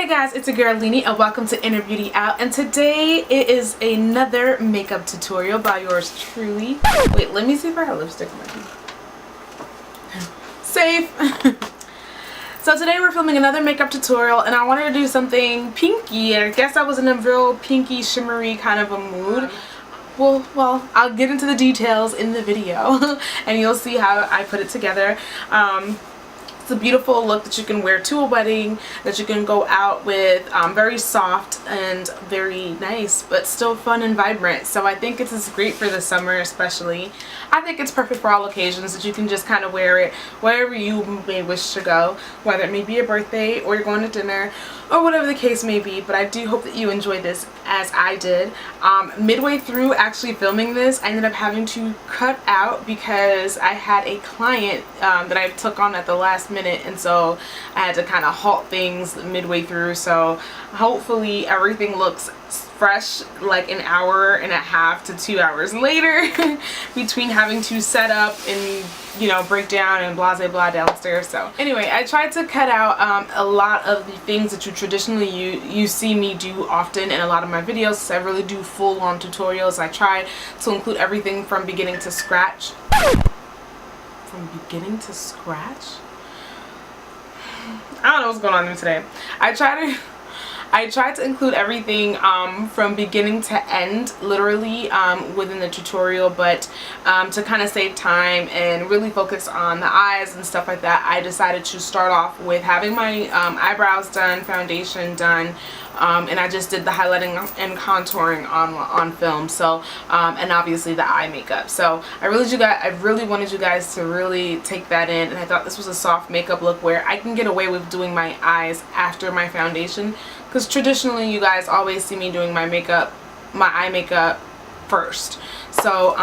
Hey guys, it's your girl Linnee and welcome to Inner Beauty Out, and today it is another makeup tutorial by yours truly. Wait, let me see if I have lipstick on my teeth. Safe. So today we're filming another makeup tutorial and I wanted to do something pinky. I guess I was in a real pinky shimmery kind of a mood. Well, I'll get into the details in the video and you'll see how I put it together. It's a beautiful look that you can wear to a wedding, that you can go out with, very soft and very nice, but still fun and vibrant. So I think it's great for the summer especially. I think it's perfect for all occasions, that you can just kind of wear it wherever you may wish to go, whether it may be a birthday or you're going to dinner or whatever the case may be. But I do hope that you enjoy this as I did. Midway through actually filming this, I ended up having to cut out because I had a client that I took on at the last minute, and so I had to kind of halt things midway through. So hopefully everything looks fresh like an hour and a half to 2 hours later between having to set up and, you know, break down and blah blah blah downstairs. So anyway, I tried to cut out a lot of the things that you traditionally you see me do often in a lot of my videos. I really do full-on tutorials. I try to include everything from beginning to scratch. From beginning to scratch? I don't know what's going on with me today. I try to include everything from beginning to end, literally, within the tutorial, but to kind of save time and really focus on the eyes and stuff like that, I decided to start off with having my eyebrows done, foundation done, and I just did the highlighting and contouring on film. So and obviously the eye makeup. So I really wanted you guys to really take that in, and I thought this was a soft makeup look where I can get away with doing my eyes after my foundation, because traditionally you guys always see me doing my eye makeup first. So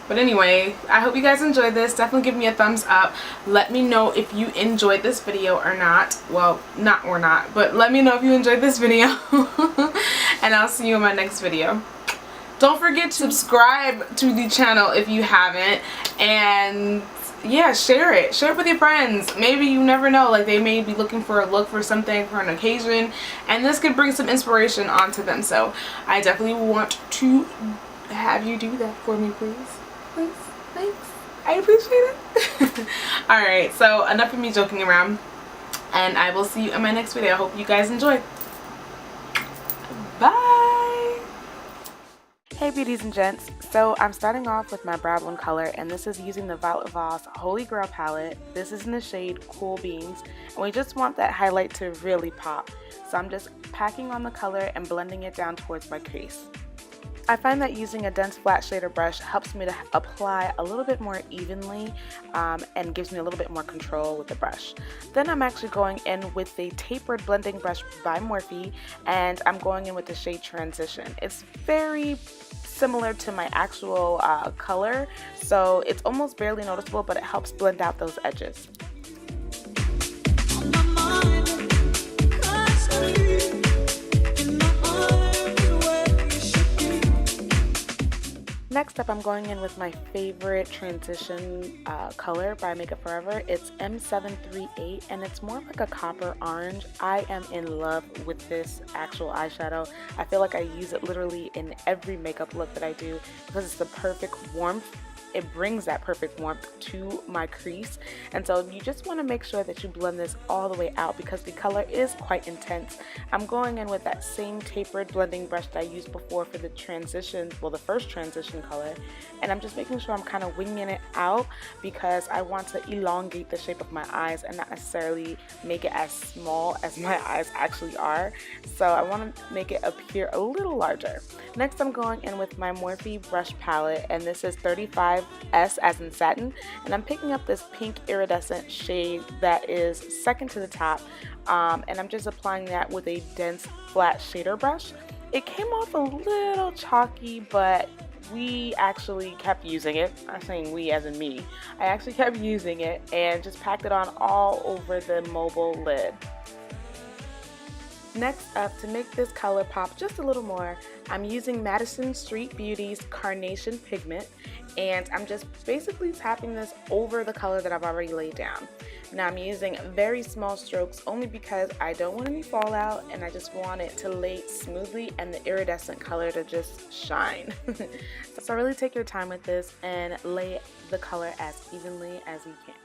but anyway, I hope you guys enjoyed this. Definitely give me a thumbs up. Let me know if you enjoyed this video or not. Well, not or not, but let me know if you enjoyed this video. And I'll see you in my next video. Don't forget to subscribe to the channel if you haven't. And yeah, share it with your friends. Maybe, you never know, like they may be looking for a look for something for an occasion, and this could bring some inspiration onto them. So I definitely want to have you do that for me, please. Please, thanks, I appreciate it. Alright, so enough of me joking around, and I will see you in my next video. I hope you guys enjoy. Bye. Hey beauties and gents, so I'm starting off with my brow bone color, and this is using the Violet Voss Holy Grail palette. This is in the shade Cool Beans, and we just want that highlight to really pop. So I'm just packing on the color and blending it down towards my crease. I find that using a dense flat shader brush helps me to apply a little bit more evenly, and gives me a little bit more control with the brush. Then I'm actually going in with the tapered blending brush by Morphe, and I'm going in with the shade Transition. It's very similar to my actual color, so it's almost barely noticeable, but it helps blend out those edges. Next up, I'm going in with my favorite transition color by Makeup Forever. It's M738, and it's more like a copper orange. I am in love with this actual eyeshadow. I feel like I use it literally in every makeup look that I do because it's the perfect warmth. It brings that perfect warmth to my crease, and so you just want to make sure that you blend this all the way out because the color is quite intense. I'm going in with that same tapered blending brush that I used before for the transition, well, the first transition color, and I'm just making sure I'm kind of winging it out because I want to elongate the shape of my eyes and not necessarily make it as small as my eyes actually are. So I want to make it appear a little larger. Next, I'm going in with my Morphe brush palette, and this is 35S as in satin, and I'm picking up this pink iridescent shade that is second to the top, and I'm just applying that with a dense flat shader brush. It came off a little chalky, but we actually kept using it. I'm saying we as in me. I actually kept using it and just packed it on all over the mobile lid. Next up, to make this color pop just a little more, I'm using Madison Street Beauty's Carnation pigment, and I'm just basically tapping this over the color that I've already laid down. Now I'm using very small strokes only because I don't want any fallout and I just want it to lay smoothly and the iridescent color to just shine. So really take your time with this and lay the color as evenly as you can.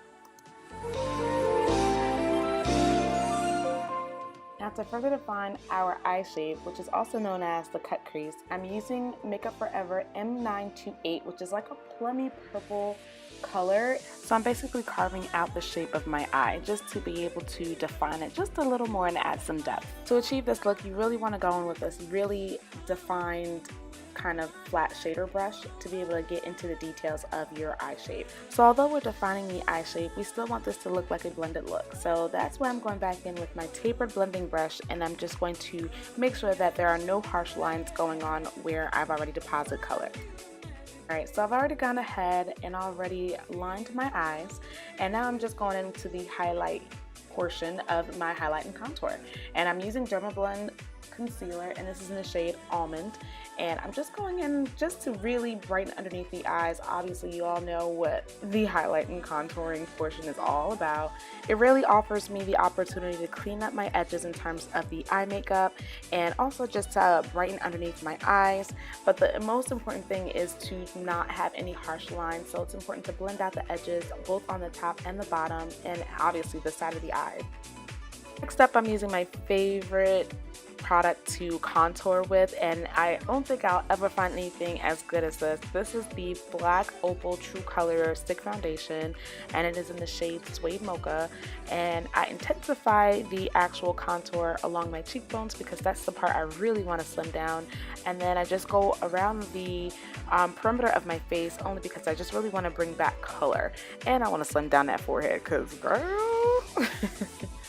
Now to further define our eye shape, which is also known as the cut crease, I'm using Makeup Forever M928, which is like a plummy purple color. So I'm basically carving out the shape of my eye just to be able to define it just a little more and add some depth. To achieve this look, you really want to go in with this really defined kind of flat shader brush to be able to get into the details of your eye shape. So although we're defining the eye shape, we still want this to look like a blended look. So that's why I'm going back in with my tapered blending brush, and I'm just going to make sure that there are no harsh lines going on where I've already deposited color. Alright, so I've already gone ahead and already lined my eyes, and now I'm just going into the highlight portion of my highlight and contour. And I'm using DERMABLEND concealer, and this is in the shade Almond, and I'm just going in just to really brighten underneath the eyes. Obviously you all know what the highlight and contouring portion is all about. It really offers me the opportunity to clean up my edges in terms of the eye makeup and also just to brighten underneath my eyes, but the most important thing is to not have any harsh lines, so it's important to blend out the edges both on the top and the bottom and obviously the side of the eye. Next up, I'm using my favorite product to contour with, and I don't think I'll ever find anything as good as this. This is the Black Opal True Color Stick Foundation, and it is in the shade Suede Mocha, and I intensify the actual contour along my cheekbones because that's the part I really want to slim down, and then I just go around the perimeter of my face only because I just really want to bring back color, and I want to slim down that forehead because girl.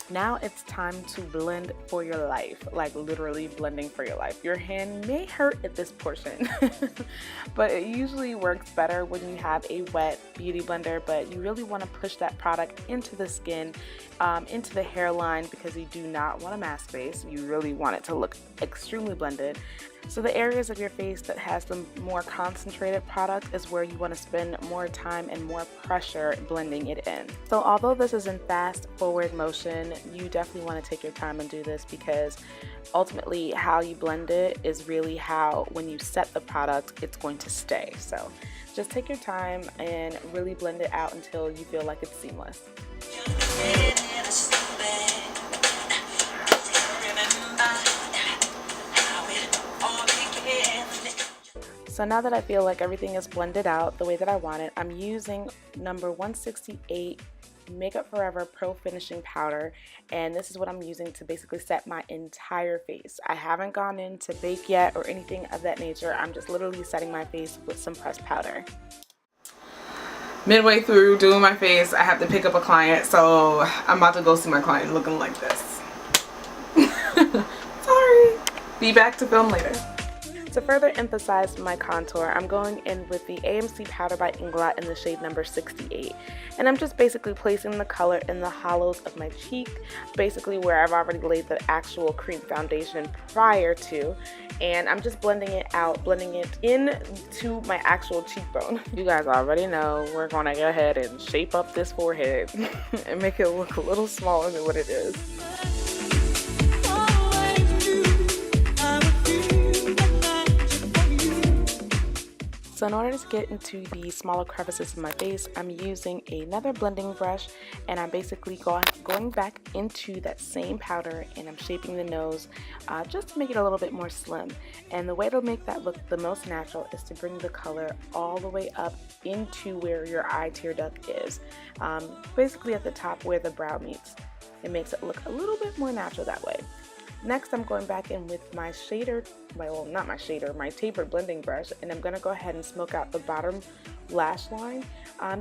Now it's time to blend for your life, like literally blending for your life. Your hand may hurt at this portion, but it usually works better when you have a wet beauty blender, but you really want to push that product into the skin, into the hairline, because you do not want a mask face. You really want it to look extremely blended. So the areas of your face that has the more concentrated product is where you want to spend more time and more pressure blending it in. So although this is in fast forward motion, you definitely want to take your time and do this because ultimately how you blend it is really how, when you set the product, it's going to stay. So just take your time and really blend it out until you feel like it's seamless. So now that I feel like everything is blended out the way that I want it, I'm using number 168 Makeup Forever Pro Finishing Powder, and this is what I'm using to basically set my entire face. I haven't gone in to bake yet or anything of that nature. I'm just literally setting my face with some pressed powder. Midway through doing my face, I have to pick up a client, so I'm about to go see my client looking like this. Sorry. Be back to film later. To further emphasize my contour, I'm going in with the AMC powder by INGLOT in the shade number 68. And I'm just basically placing the color in the hollows of my cheek, basically where I've already laid the actual cream foundation prior to. And I'm just blending it out, blending it into my actual cheekbone. You guys already know we're going to go ahead and shape up this forehead and make it look a little smaller than what it is. So in order to get into the smaller crevices of my face, I'm using another blending brush, and I'm basically going back into that same powder, and I'm shaping the nose just to make it a little bit more slim. And the way to make that look the most natural is to bring the color all the way up into where your eye tear duct is, basically at the top where the brow meets. It makes it look a little bit more natural that way. Next, I'm going back in with my shader, well, not my shader, my tapered blending brush, and I'm going to go ahead and smoke out the bottom lash line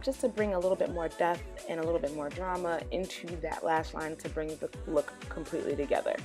just to bring a little bit more depth and a little bit more drama into that lash line to bring the look completely together.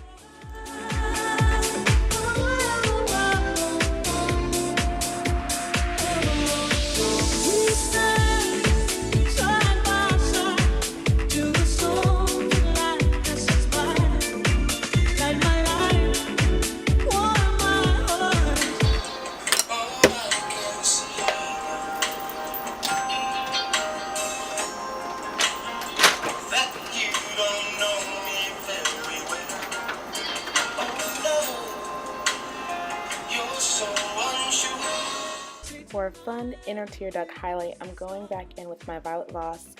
for a fun inner tear duct highlight, I'm going back in with my Violet Voss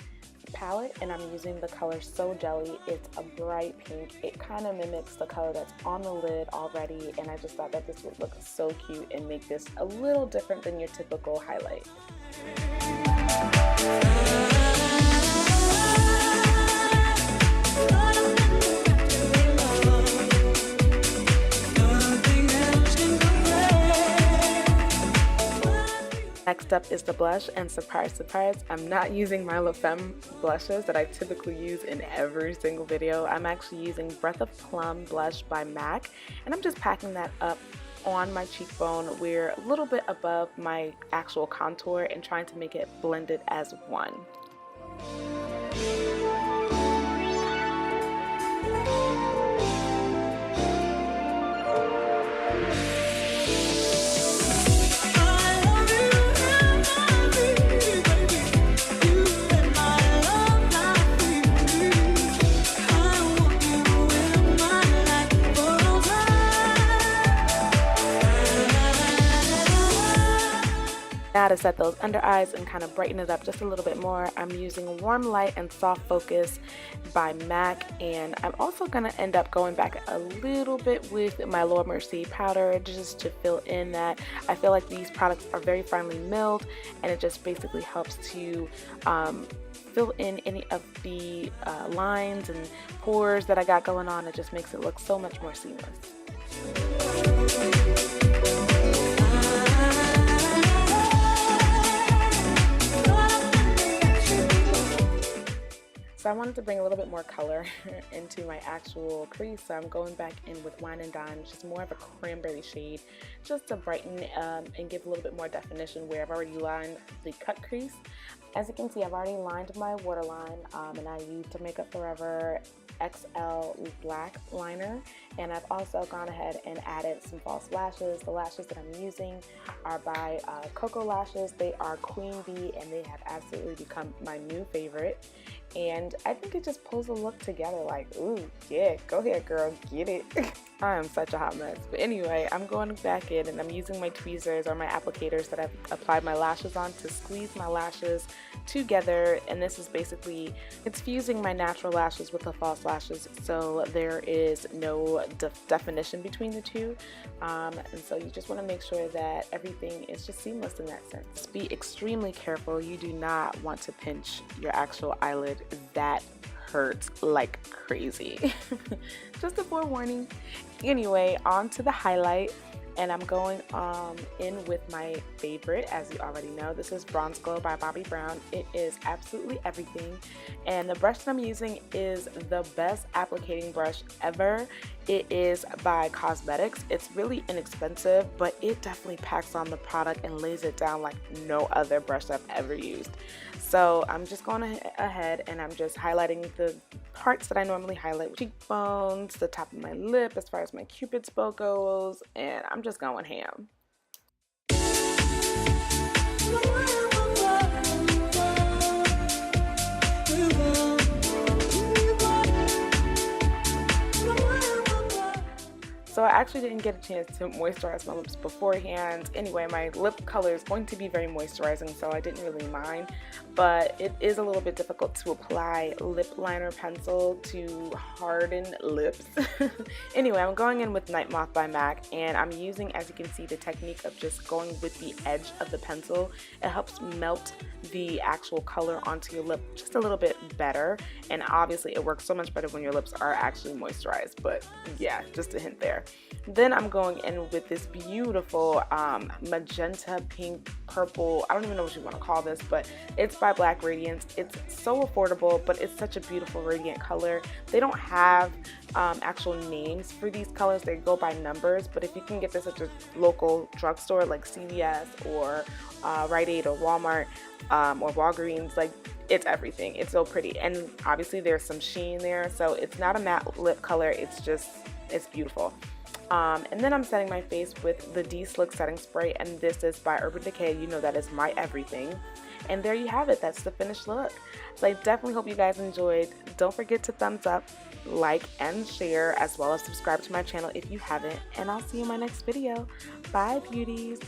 palette, and I'm using the color So Jelly. It's a bright pink. It kind of mimics the color that's on the lid already, and I just thought that this would look so cute and make this a little different than your typical highlight. Next up is the blush, and surprise, surprise, I'm not using my La Femme blushes that I typically use in every single video. I'm actually using Breath of Plum blush by MAC, and I'm just packing that up on my cheekbone where a little bit above my actual contour and trying to make it blended as one. Now to set those under eyes and kind of brighten it up just a little bit more, I'm using Warm Light and Soft Focus by MAC, and I'm also going to end up going back a little bit with my Laura Mercier powder just to fill in that. I feel like these products are very finely milled, and it just basically helps to fill in any of the lines and pores that I got going on. It just makes it look so much more seamless. So I wanted to bring a little bit more color into my actual crease, so I'm going back in with Wine and Dine, which is more of a cranberry shade, just to brighten and give a little bit more definition where I've already lined the cut crease. As you can see, I've already lined my waterline, and I used a Makeup Forever XL black liner, and I've also gone ahead and added some false lashes. The lashes that I'm using are by Cocoa Lashes. They are Queen Bee, and they have absolutely become my new favorite, and I think it just pulls the look together like, ooh, yeah, go ahead girl, get it. I am such a hot mess. But anyway, I'm going back in and I'm using my tweezers or my applicators that I've applied my lashes on to squeeze my lashes together, and this is basically, it's fusing my natural lashes with the false lashes, so there is no definition between the two, and so you just want to make sure that everything is just seamless in that sense. Be extremely careful. You do not want to pinch your actual eyelid. That hurts like crazy. Just a forewarning. Anyway, on to the highlight, and I'm going in with my favorite, as you already know. This is Bronze Glow by Bobbi Brown. It is absolutely everything, and the brush that I'm using is the best applicating brush ever. It is by Cosmetics. It's really inexpensive, but it definitely packs on the product and lays it down like no other brush I've ever used. So I'm just going ahead and I'm just highlighting the parts that I normally highlight: cheekbones, the top of my lip, as far as my Cupid's bow goes, and I'm just going ham. So I actually didn't get a chance to moisturize my lips beforehand. Anyway, my lip color is going to be very moisturizing, so I didn't really mind, but it is a little bit difficult to apply lip liner pencil to harden lips. Anyway, I'm going in with Night Moth by MAC, and I'm using, as you can see, the technique of just going with the edge of the pencil. It helps melt the actual color onto your lip just a little bit better, and obviously it works so much better when your lips are actually moisturized, but yeah, just a hint there. Then I'm going in with this beautiful magenta, pink, purple, I don't even know what you want to call this, but it's by Black Radiance. It's so affordable, but it's such a beautiful radiant color. They don't have actual names for these colors. They go by numbers, but if you can get this at your local drugstore like CVS or Rite Aid or Walmart or Walgreens, like, it's everything. It's so pretty, and obviously there's some sheen there, so it's not a matte lip color. It's just, it's beautiful. And then I'm setting my face with the D-Slick setting spray, and this is by Urban Decay. You know that is my everything. And there you have it. That's the finished look. So I definitely hope you guys enjoyed. Don't forget to thumbs up, like, and share, as well as subscribe to my channel if you haven't. And I'll see you in my next video. Bye, beauties.